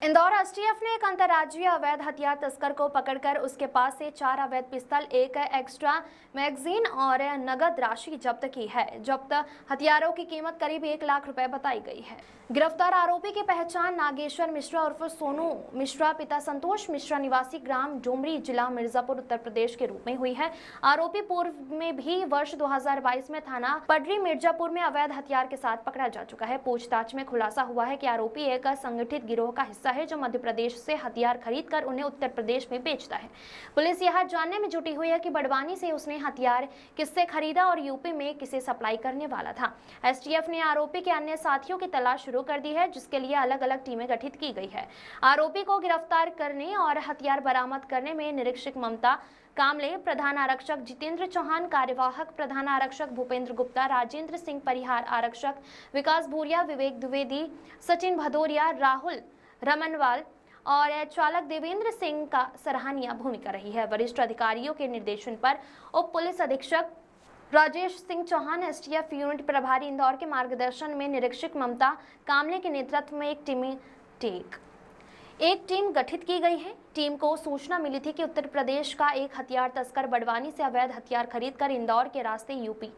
Indore STF ने एक अंतर्राज्यीय अवैध हथियार तस्कर को पकड़कर उसके पास से 4 अवैध पिस्तौल, एक एक्स्ट्रा मैगजीन और नगद राशि जब्त की है। जब्त हथियारों की कीमत करीब 1 लाख रुपए बताई गई है। गिरफ्तार आरोपी की पहचान नागेश्वर मिश्रा उर्फ सोनू मिश्रा पिता संतोष मिश्रा निवासी ग्राम डुमरी जिला मिर्जापुर उत्तर प्रदेश के रूप में हुई है। आरोपी पूर्व में भी वर्ष 2022 में थाना पडरी मिर्जापुर में अवैध हथियार के साथ पकड़ा जा चुका है। पूछताछ में खुलासा हुआ है कि आरोपी एक संगठित गिरोह का हिस्सा है जो मध्य प्रदेश से हथियार खरीदकर उन्हें उत्तर प्रदेश में बेचता है। पुलिस यह जानने में जुटी हुई है कि बड़वानी से उसने हथियार किससे खरीदा और यूपी में किसे सप्लाई करने वाला था। एसटीएफ ने आरोपी के अन्य साथियों की तलाश शुरू कर दी है, जिसके लिए अलग अलग टीमें गठित की गई है। आरोपी को गिरफ्तार करने और हथियार बरामद करने में निरीक्षक ममता कामले, प्रधान आरक्षक जितेंद्र चौहान, कार्यवाहक प्रधान आरक्षक भूपेंद्र गुप्ता, राजेंद्र सिंह परिहार आरक्षक विकास भूरिया, विवेक द्विवेदी, सचिन भदौरिया, राहुल रमनवाल और चालक देवेंद्र सिंह का सराहनीय भूमिका रही है। वरिष्ठ अधिकारियों के निर्देशन पर उप पुलिस अधीक्षक राजेश सिंह चौहान, एसटीएफ यूनिट प्रभारी इंदौर के मार्गदर्शन में निरीक्षक ममता कामले के नेतृत्व में एक टीम गठित की गई है। टीम को सूचना मिली थी कि उत्तर प्रदेश का एक हथियार तस्कर बड़वानी से अवैध हथियार खरीदकर इंदौर के रास्ते यूपी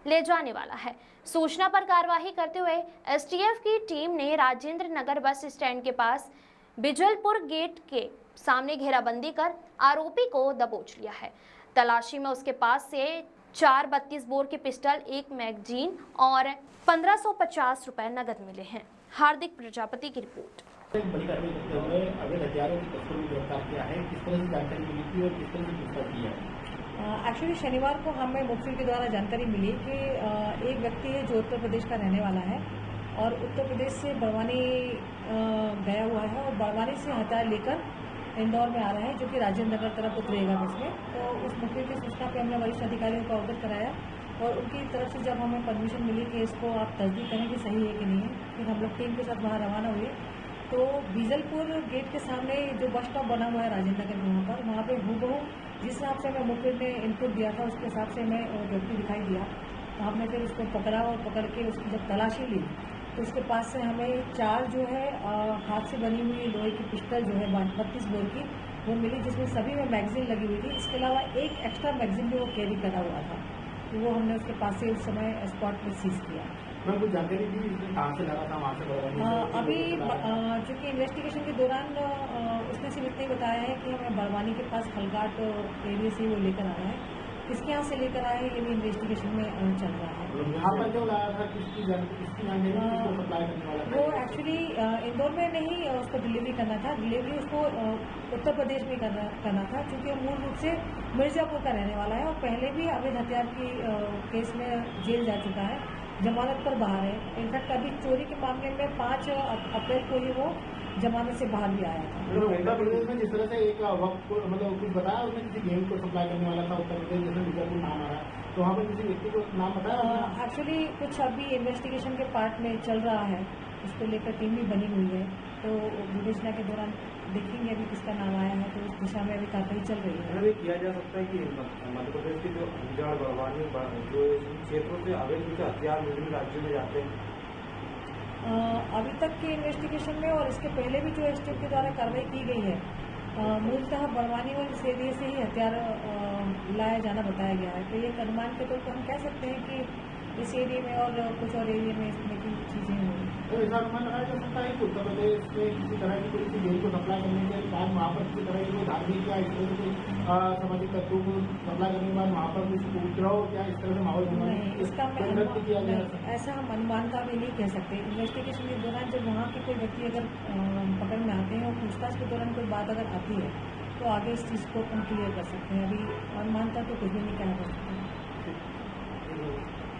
ले जाने वाला है। सूचना पर कार्यवाही करते हुए एसटीएफ की टीम ने राजेंद्र नगर बस स्टैंड के पास बिजलपुर गेट के सामने घेराबंदी कर आरोपी को दबोच लिया है। तलाशी में उसके पास से 4 32 बोर की पिस्टल, एक मैगजीन और 1550 रुपए नगद मिले हैं। हार्दिक प्रजापति की रिपोर्ट। एक बड़ी कार्रवाई करते हुए अवैध हथियारों की तस्करों को गिरफ्तार किया है। किस तरह से जानकारी मिली थी और किस तरह से गिरफ्तार किया है? एक्चुअली शनिवार को हमें मुखबिर के द्वारा जानकारी मिली कि एक व्यक्ति है जो उत्तर प्रदेश का रहने वाला है और उत्तर प्रदेश से बड़वानी गया हुआ है और बड़वानी से हथियार लेकर इंदौर में आ रहा है, जो कि राजेंद्र नगर तरफ उतरेगा बस में। तो उस मुखबिर की सूचना पर हमने वरिष्ठ अधिकारियों को अवगत कराया और उनकी तरफ से जब हमें परमिशन मिली कि इसको आप तस्दीक करें कि सही है कि नहीं है, फिर हम लोग टीम के साथ वहाँ रवाना हुए। तो बीजलपुर गेट के सामने जो बस स्टॉप बना हुआ है राजेंद्र नगर के वहाँ पे हूबहू जिस हिसाब से हमें मुखबिर ने इनपुट दिया था उसके हिसाब से हमें व्यक्ति दिखाई दिया। तो हमने फिर उसको पकड़ा और पकड़ के उसकी जब तलाशी ली तो उसके पास से हमें 4 जो है हाथ से बनी हुई लोहे की पिस्टल जो है 32 बोर की वो मिली, जिसमें सभी में मैगजीन लगी हुई थी। इसके अलावा एक एक्स्ट्रा मैगजीन भी वो कैरी करा हुआ था, तो वो हमने उसके पास से उस समय स्पॉट पर सीज किया। मैम कुछ जानकारी दी कहाँ से लगा था, वहाँ से बड़वानी? अभी चूँकि इन्वेस्टिगेशन के दौरान उसने सिर्फ इतना ही बताया है कि हमें बड़वानी के पास खलघाट एरिया से वो लेकर आया है। किसके यहाँ से लेकर आया है ये भी इन्वेस्टिगेशन में चल रहा है। यहाँ पर क्यों लाया था, किसकी जानकारी सप्लाई करने वाला था? वो एक्चुअली इंदौर में नहीं उसको डिलीवरी करना था। डिलीवरी उसको उत्तर प्रदेश में करना था, क्योंकि वो मूल रूप से मिर्जापुर का रहने वाला है और पहले भी अवैध हथियार की केस में जेल जा चुका है, जमानत पर बाहर है। इनफैक्ट अभी चोरी के मामले में 5 अप्रैल को ही वो जमानत से बाहर भी आया था। उत्तर प्रदेश में जिस तरह से एक वक्त मतलब कुछ बताया उसने किसी गेम को सप्लाई करने वाला था उत्तर प्रदेश, जैसे मिर्जापुर नाम आ रहा है, तो वहाँ पर किसी व्यक्ति को नाम बताया? एक्चुअली कुछ अभी इन्वेस्टिगेशन के पार्ट में चल रहा है, उसको लेकर टीम भी बनी हुई है, तो विवेचना के दौरान देखेंगे अभी किसका नाम आया है, तो उस दिशा में अभी कार्रवाई चल रही है। ये किया जा सकता है कि मध्य प्रदेश के जो अंजाड़ बड़वानी जो क्षेत्रों से अवैध हथियार विभिन्न राज्यों में जाते हैं, अभी तक के इन्वेस्टिगेशन में और इसके पहले भी जो एसटीएफ के द्वारा कार्रवाई की गई है, मूलतः बड़वानी और इस एरिया से ही हथियार लाया जाना बताया गया है। तो ये अनुमान के तौर पर हम कह सकते हैं कि इस एरिया में और कुछ और एरिया में इसमें की चीज़ें होंगी। तो ऐसा अनुमान लगाया जा सकता है कि उत्तर प्रदेश में किसी तरह की कोई गेम को सप्लाई करने के बाद वहाँ पर किसी तरह की कोई धार्मिक या इस तरह से कोई सामाजिक तत्वों को सप्लाई करने के बाद वहाँ पर कुछ उपद्रव या इस तरह से माहौल इसका किया गया? ऐसा हम अनुमान का भी नहीं कह सकते। इन्वेस्टिगेशन के दौरान जब वहाँ के कोई व्यक्ति अगर पकड़ में आते हैं और पूछताछ के दौरान कोई बात अगर आती है तो आगे इस चीज़ को हम क्लियर कर सकते हैं। अभी अनुमानता तो कुछ भी नहीं कहा जा सकता।